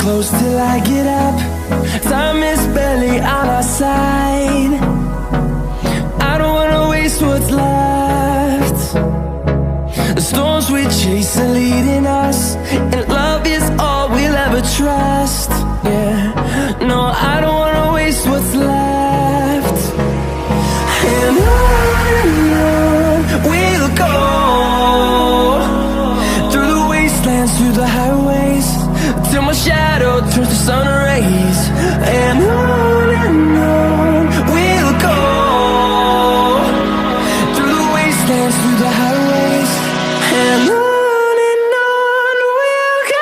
close till I get up. Time is barely on our side. I don't wanna waste what's left. The storms we chase are leading us, and love is all we'll ever trust. Yeah, no, I don't wanna waste what's left. And on we'll go, through the wastelands, through the highways, till my shadow turns to sun rays. And on we'll go, through the wastelands, through the highways, and on we'll go.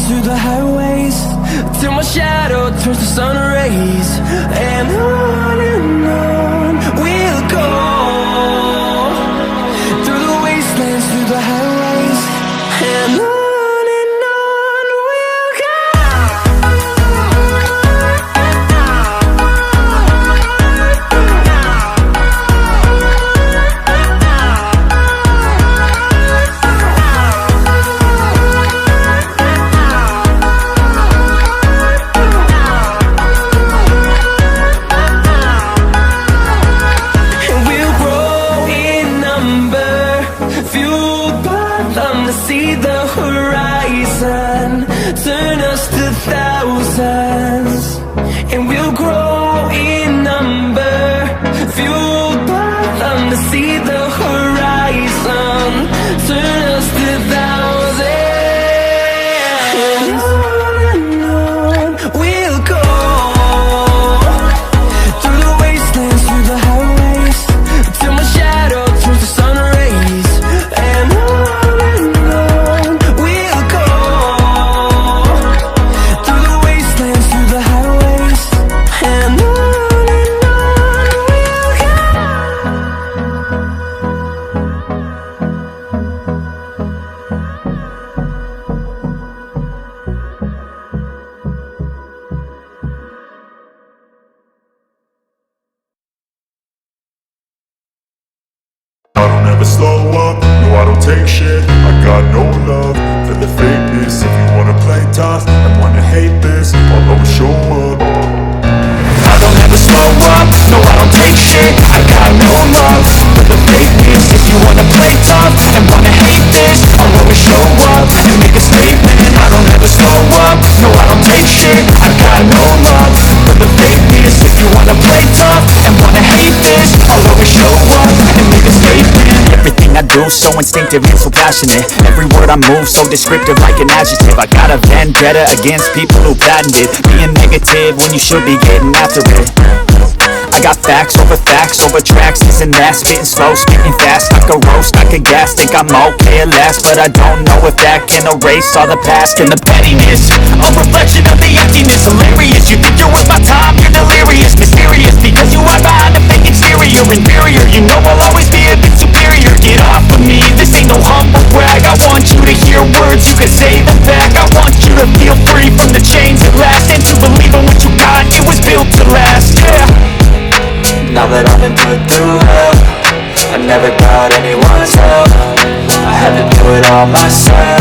Through the highways, till my shadow turns to sun rays. And on we'll go, through the wastelands, through the highways, and on we'll go. See the horizon, turn us to thousands, and we'll grow in number, fueled by them. To see the horizon, turn us to thousands, and on we'll go, through the wastelands, through the highways, till my shadow turns to sun rays. And I don't ever slow up, no I don't take shit. I got no love for the fakeness. If you wanna play tough and wanna hate this, I'll always show up. I don't ever slow up, no I don't take shit. I got no love for the fakeness. If you wanna play tough and wanna hate this, I'll always show up and make a statement. I don't ever slow up, no I don't take shit. I got no love for the fakeness. If you wanna play tough and wanna hate this, I'll always show up and make a statement. Everything I do so instinctive and so passionate. Every word I move so descriptive like an adjective. I got a vendetta against people who patented being negative when you should be getting after it. I got facts over tracks, isn't that? Spitting slow, speaking fast, I could roast, I could gas. Think I'm okay at last, but I don't know if that can erase all the past and the pettiness. A reflection of the emptiness, hilarious. You think you're worth my time, you're delirious. Mysterious, because you are behind a fake exterior. Inferior, you know I'll always be a bit superior. Get off of me, this ain't no humble brag. I want you to hear words, you can say them back. I want you to feel free from the chains at last, and to believe in what you got, it was built to last, yeah. Now that I've been put through hell, I never got anyone's help. I had to do it all myself.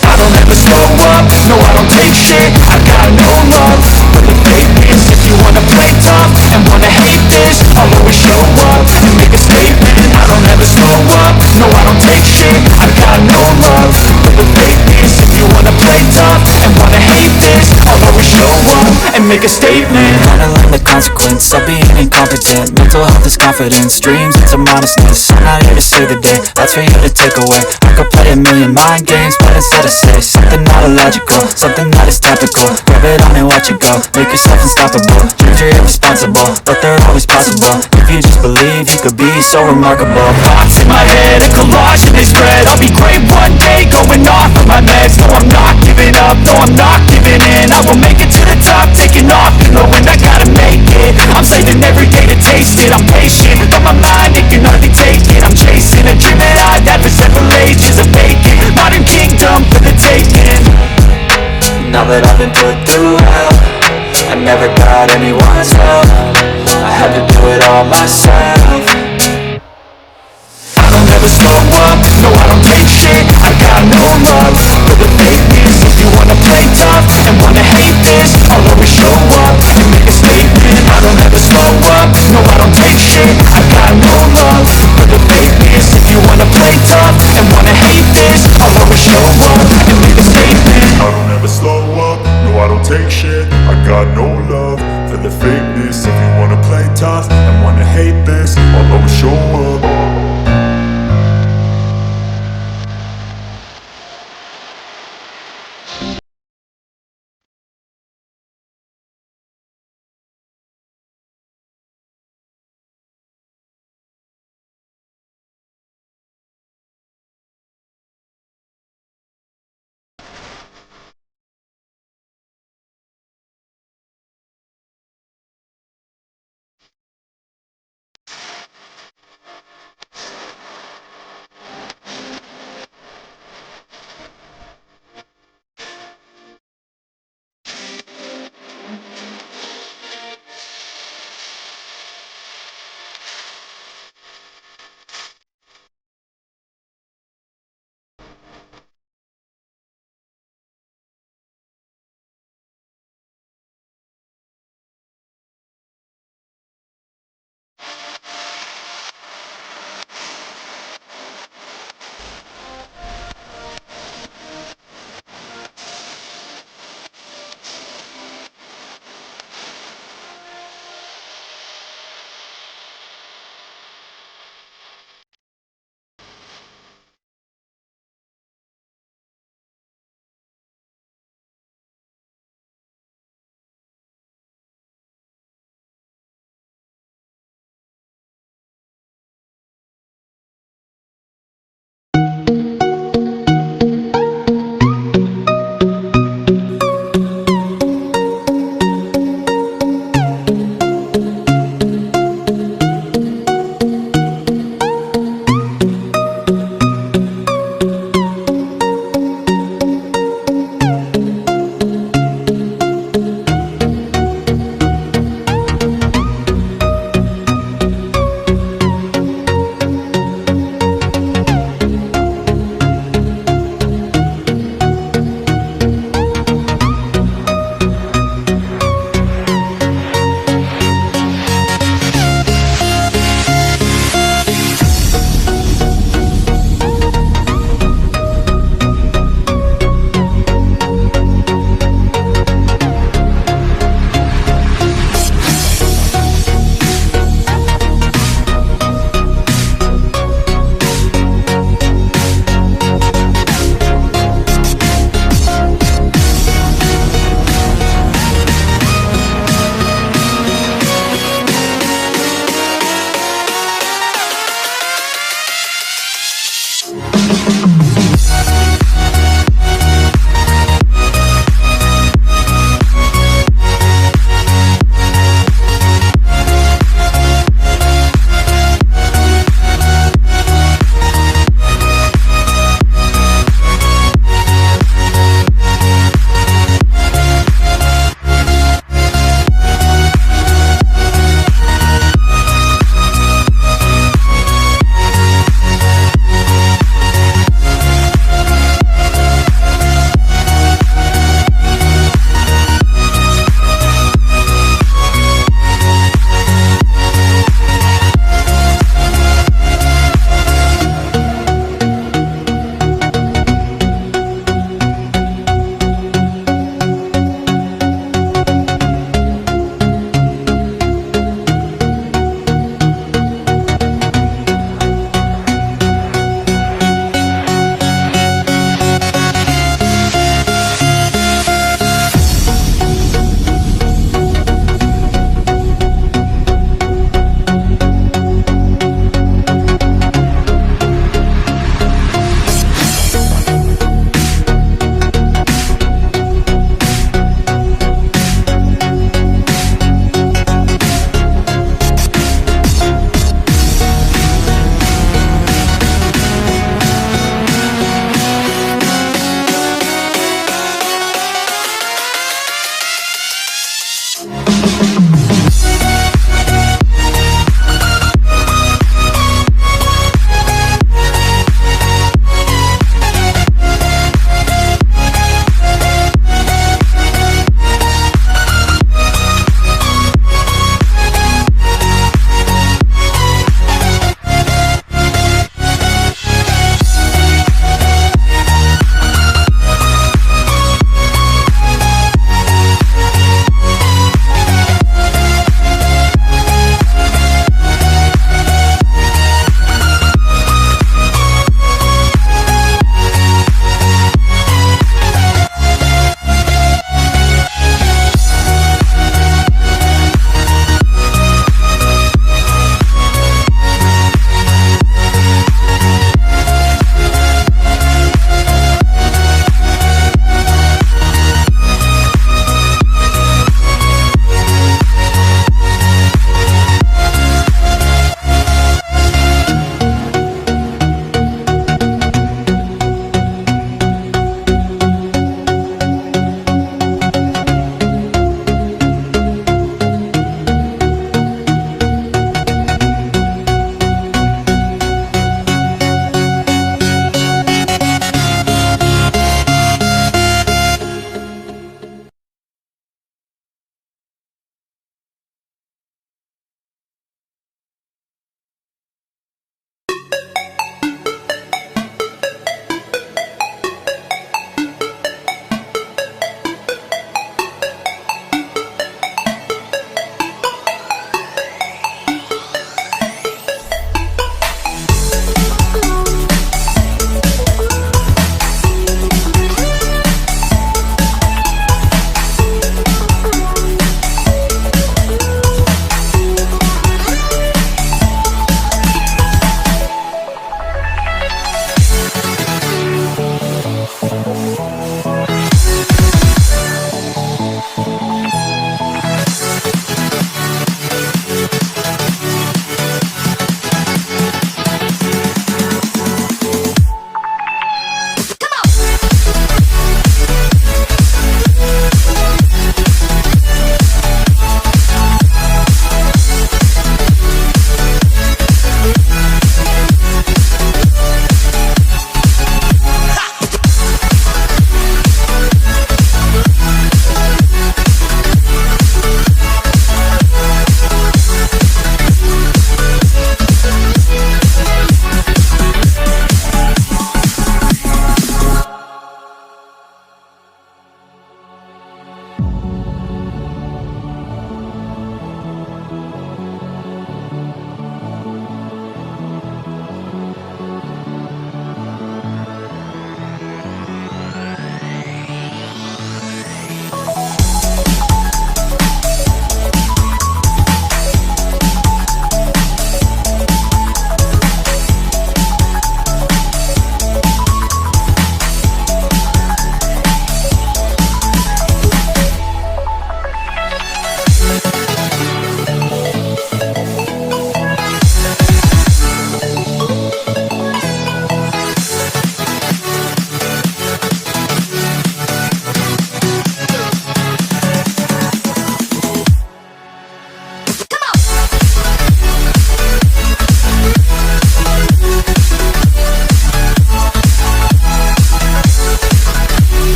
I don't ever slow up, no I don't take shit. I got no love for the fakeness. If you wanna play tough and wanna hate this, I'll always show up and make a statement. I don't ever slow up, no I don't take shit. I got no love for the fakeness. If you wanna play tough and wanna hate this, I'll always show up and make a statement. Gotta learn the consequence of being incompetent. Mental health is confidence, dreams into modestness. I'm not here to save the day, that's for you to take away. I could play a million mind games, but instead I say something not illogical, something that is topical. Grab it on and watch it go, make yourself unstoppable. Dreams are irresponsible, but they're always possible. If you just believe, you could be so remarkable. Thoughts in my head, a collage and they spread. I'll be great one day, going off of my meds. No, I'm not giving up, no, I'm not giving in. I will make it to the top, taking off in the wind. I gotta make it, I'm saving every day to taste it. I'm patient, but my mind, it can hardly take it. I'm chasing a dream that I've had for several ages. A vacant, modern kingdom for the taking. Now that I've been put through hell, I never got anyone's help, I had to do it all myself. I don't ever slow up, no I don't take shit. I got no love for the fakeness. If you wanna play tough and wanna hate this, I'll always show up and make a statement. I don't ever slow up, no I don't take shit. I got no love for the fakeness. If you wanna play tough and wanna hate this, I'll always show up and make a statement. I don't ever slow up, no I don't take shit. I got no love for the fakeness. If you wanna play tough and wanna hate this, I'll always show up.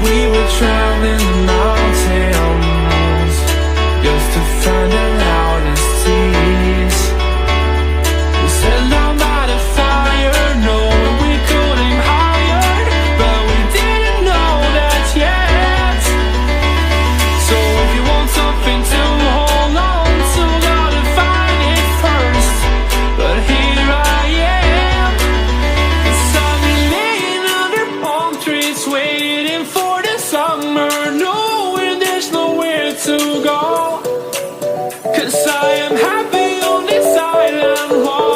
we were traveling